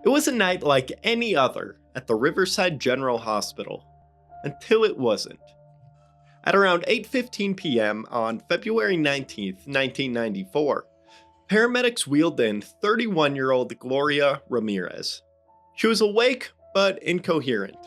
It was a night like any other at the Riverside General Hospital, until it wasn't. At around 8:15 p.m. on February 19th, 1994, paramedics wheeled in 31-year-old Gloria Ramirez. She was awake but incoherent,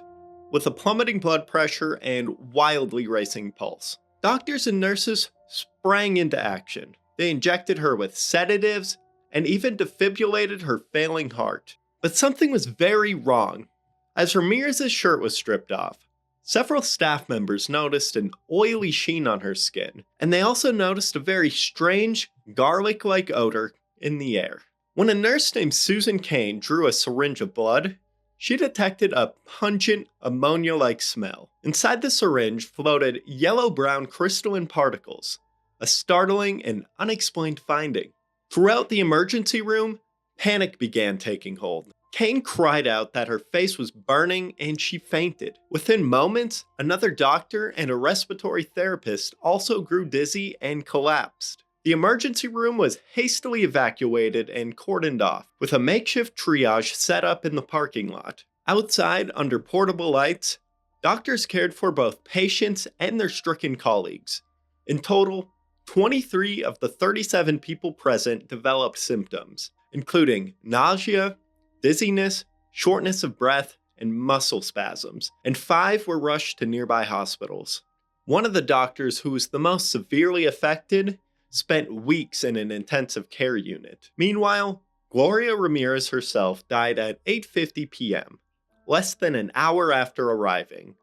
with a plummeting blood pressure and wildly racing pulse. Doctors and nurses sprang into action. They injected her with sedatives and even defibrillated her failing heart. But something was very wrong. As Ramirez's shirt was stripped off, several staff members noticed an oily sheen on her skin, and they also noticed a very strange, garlic-like odor in the air. When a nurse named Susan Kane drew a syringe of blood, she detected a pungent, ammonia-like smell. Inside the syringe floated yellow-brown crystalline particles, a startling and unexplained finding. Throughout the emergency room, panic began taking hold. Kane cried out that her face was burning and she fainted. Within moments, another doctor and a respiratory therapist also grew dizzy and collapsed. The emergency room was hastily evacuated and cordoned off, with a makeshift triage set up in the parking lot. Outside, under portable lights, doctors cared for both patients and their stricken colleagues. In total, 23 of the 37 people present developed symptoms, including nausea, dizziness, shortness of breath, and muscle spasms, and 5 were rushed to nearby hospitals. One of the doctors who was the most severely affected spent weeks in an intensive care unit. Meanwhile, Gloria Ramirez herself died at 8:50 p.m., less than an hour after arriving.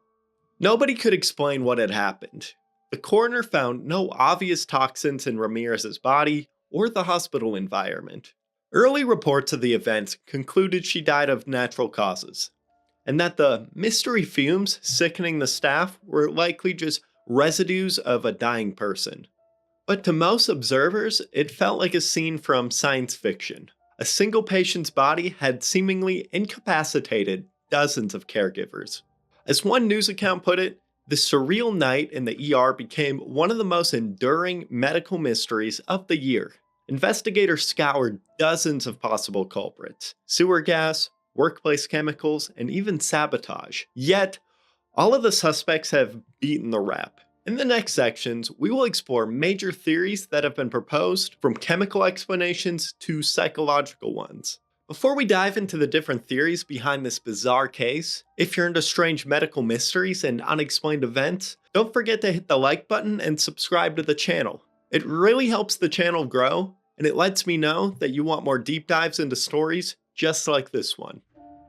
Nobody could explain what had happened. The coroner found no obvious toxins in Ramirez's body or the hospital environment. Early reports of the event concluded she died of natural causes, and that the mystery fumes sickening the staff were likely just residues of a dying person. But to most observers, it felt like a scene from science fiction. A single patient's body had seemingly incapacitated dozens of caregivers. As one news account put it, the surreal night in the ER became one of the most enduring medical mysteries of the year. Investigators scoured dozens of possible culprits: sewer gas, workplace chemicals, and even sabotage. Yet, all of the suspects have beaten the rap. In the next sections, we will explore major theories that have been proposed, from chemical explanations to psychological ones. Before we dive into the different theories behind this bizarre case, if you're into strange medical mysteries and unexplained events, don't forget to hit the like button and subscribe to the channel. It really helps the channel grow, and it lets me know that you want more deep dives into stories just like this one.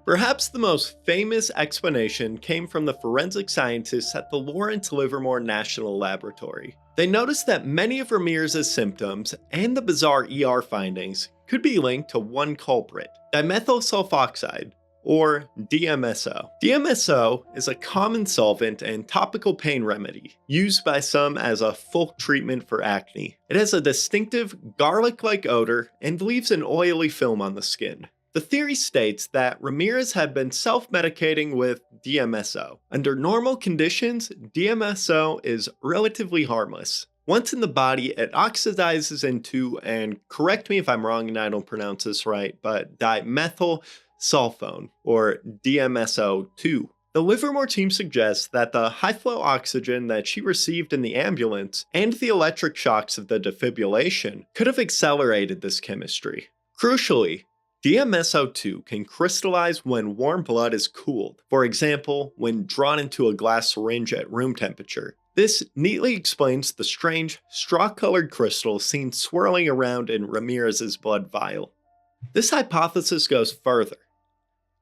Perhaps the most famous explanation came from the forensic scientists at the Lawrence Livermore National Laboratory. They noticed that many of Ramirez's symptoms and the bizarre ER findings could be linked to one culprit: dimethyl sulfoxide, or DMSO. DMSO is a common solvent and topical pain remedy, used by some as a full treatment for acne. It has a distinctive garlic-like odor and leaves an oily film on the skin. The theory states that Ramirez had been self-medicating with DMSO. Under normal conditions, DMSO is relatively harmless. Once in the body, it oxidizes into, and correct me if I'm wrong and I don't pronounce this right, but dimethyl sulfone, or DMSO2. The Livermore team suggests that the high-flow oxygen that she received in the ambulance and the electric shocks of the defibrillation could have accelerated this chemistry. Crucially, DMSO2 can crystallize when warm blood is cooled, for example, when drawn into a glass syringe at room temperature. This neatly explains the strange, straw-colored crystals seen swirling around in Ramirez's blood vial. This hypothesis goes further.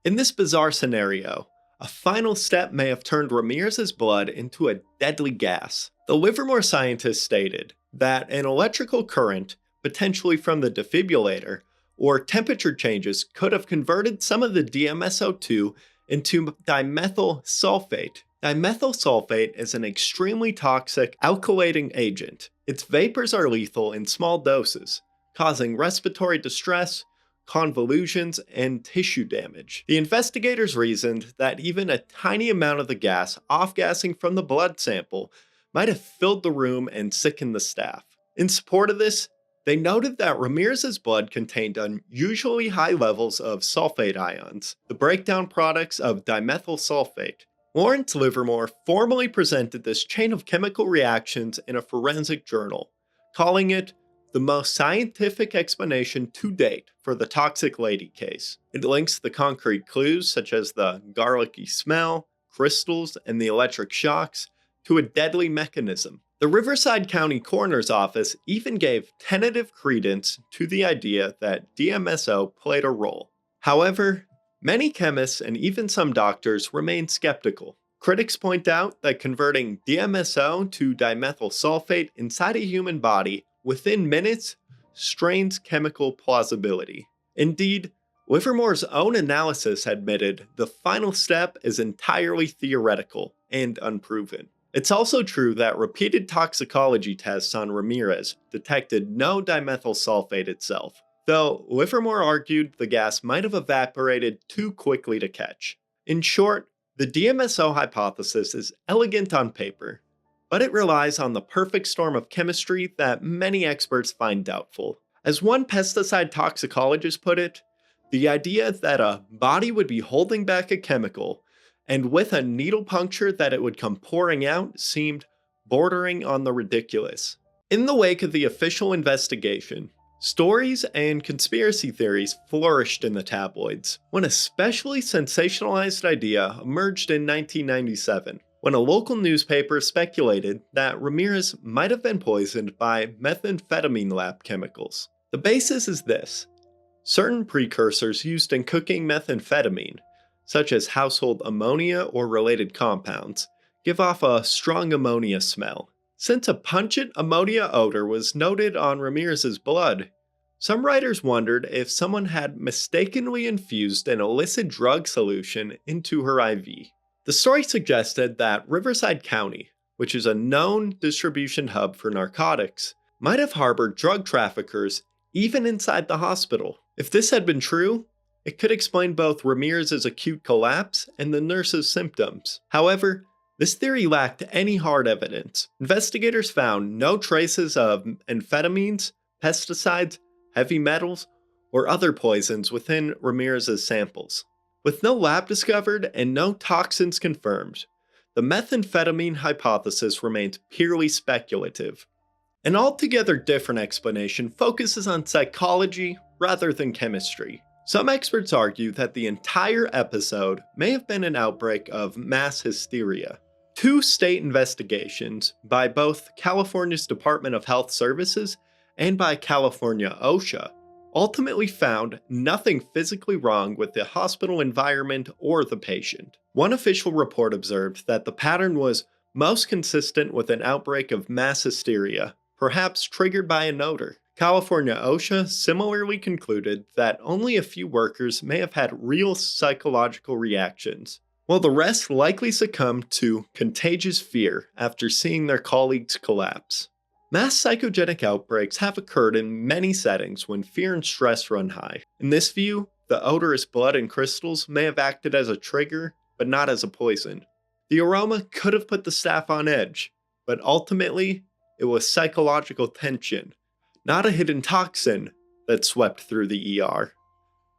In this bizarre scenario, a final step may have turned Ramirez's blood into a deadly gas. The Livermore scientists stated that an electrical current, potentially from the defibrillator, or temperature changes could have converted some of the DMSO2 into dimethyl sulfate. Dimethyl sulfate is an extremely toxic alkylating agent. Its vapors are lethal in small doses, causing respiratory distress, convulsions, and tissue damage. The investigators reasoned that even a tiny amount of the gas off-gassing from the blood sample might have filled the room and sickened the staff. In support of this, They noted that Ramirez's blood contained unusually high levels of sulfate ions, the breakdown products of dimethyl sulfate. Lawrence Livermore formally presented this chain of chemical reactions in a forensic journal, calling it the most scientific explanation to date for the toxic lady case. It links the concrete clues, such as the garlicky smell, crystals, and the electric shocks, to a deadly mechanism. The Riverside County Coroner's Office even gave tentative credence to the idea that DMSO played a role. However, many chemists and even some doctors remain skeptical. Critics point out that converting DMSO to dimethyl sulfate inside a human body within minutes strains chemical plausibility. Indeed, Livermore's own analysis admitted the final step is entirely theoretical and unproven. It's also true that repeated toxicology tests on Ramirez detected no dimethyl sulfate itself, though Livermore argued the gas might have evaporated too quickly to catch. In short, the DMSO hypothesis is elegant on paper, but it relies on the perfect storm of chemistry that many experts find doubtful. As one pesticide toxicologist put it, the idea that a body would be holding back a chemical and with a needle puncture that it would come pouring out seemed bordering on the ridiculous. In the wake of the official investigation, stories and conspiracy theories flourished in the tabloids when a specially sensationalized idea emerged in 1997, when a local newspaper speculated that Ramirez might have been poisoned by methamphetamine lab chemicals. The basis is this: certain precursors used in cooking methamphetamine, such as household ammonia or related compounds, give off a strong ammonia smell. Since a pungent ammonia odor was noted on Ramirez's blood, some writers wondered if someone had mistakenly infused an illicit drug solution into her IV. The story suggested that Riverside County, which is a known distribution hub for narcotics, might have harbored drug traffickers even inside the hospital. If this had been true, it could explain both Ramirez's acute collapse and the nurse's symptoms. However, this theory lacked any hard evidence. Investigators found no traces of amphetamines, pesticides, heavy metals, or other poisons within Ramirez's samples. With no lab discovered and no toxins confirmed, the methamphetamine hypothesis remains purely speculative. An altogether different explanation focuses on psychology rather than chemistry. Some experts argue that the entire episode may have been an outbreak of mass hysteria. Two state investigations by both California's Department of Health Services and by California OSHA ultimately found nothing physically wrong with the hospital environment or the patient. One official report observed that the pattern was most consistent with an outbreak of mass hysteria, perhaps triggered by an odor. California OSHA similarly concluded that only a few workers may have had real psychological reactions, while the rest likely succumbed to contagious fear after seeing their colleagues collapse. Mass psychogenic outbreaks have occurred in many settings when fear and stress run high. In this view, the odorous blood and crystals may have acted as a trigger, but not as a poison. The aroma could have put the staff on edge, but ultimately, it was psychological tension, not a hidden toxin, that swept through the ER.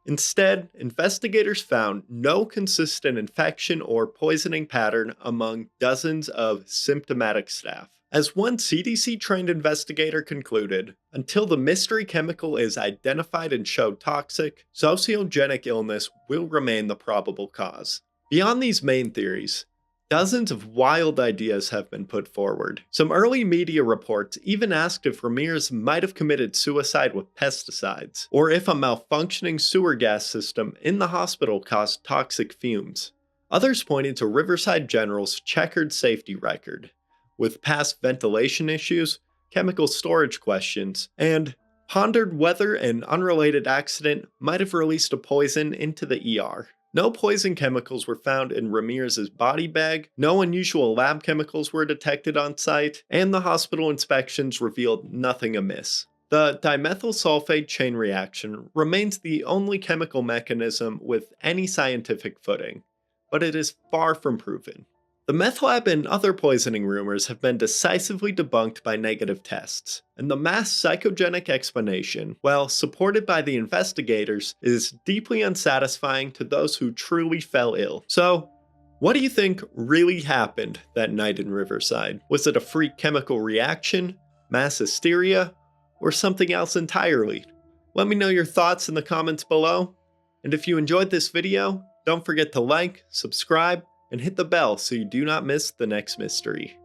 Instead, investigators found no consistent infection or poisoning pattern among dozens of symptomatic staff. As one CDC-trained investigator concluded, until the mystery chemical is identified and showed toxic, sociogenic illness will remain the probable cause. Beyond these main theories, dozens of wild ideas have been put forward. Some early media reports even asked if Ramirez might have committed suicide with pesticides, or if a malfunctioning sewer gas system in the hospital caused toxic fumes. Others pointed to Riverside General's checkered safety record, with past ventilation issues, chemical storage questions, and pondered whether an unrelated accident might have released a poison into the ER. No poison chemicals were found in Ramirez's body bag, no unusual lab chemicals were detected on site, and the hospital inspections revealed nothing amiss. The dimethyl sulfate chain reaction remains the only chemical mechanism with any scientific footing, but it is far from proven. The meth lab and other poisoning rumors have been decisively debunked by negative tests, and the mass psychogenic explanation, while supported by the investigators, is deeply unsatisfying to those who truly fell ill. So, what do you think really happened that night in Riverside? Was it a freak chemical reaction, mass hysteria, or something else entirely? Let me know your thoughts in the comments below, and if you enjoyed this video, don't forget to like, subscribe, and hit the bell so you do not miss the next mystery.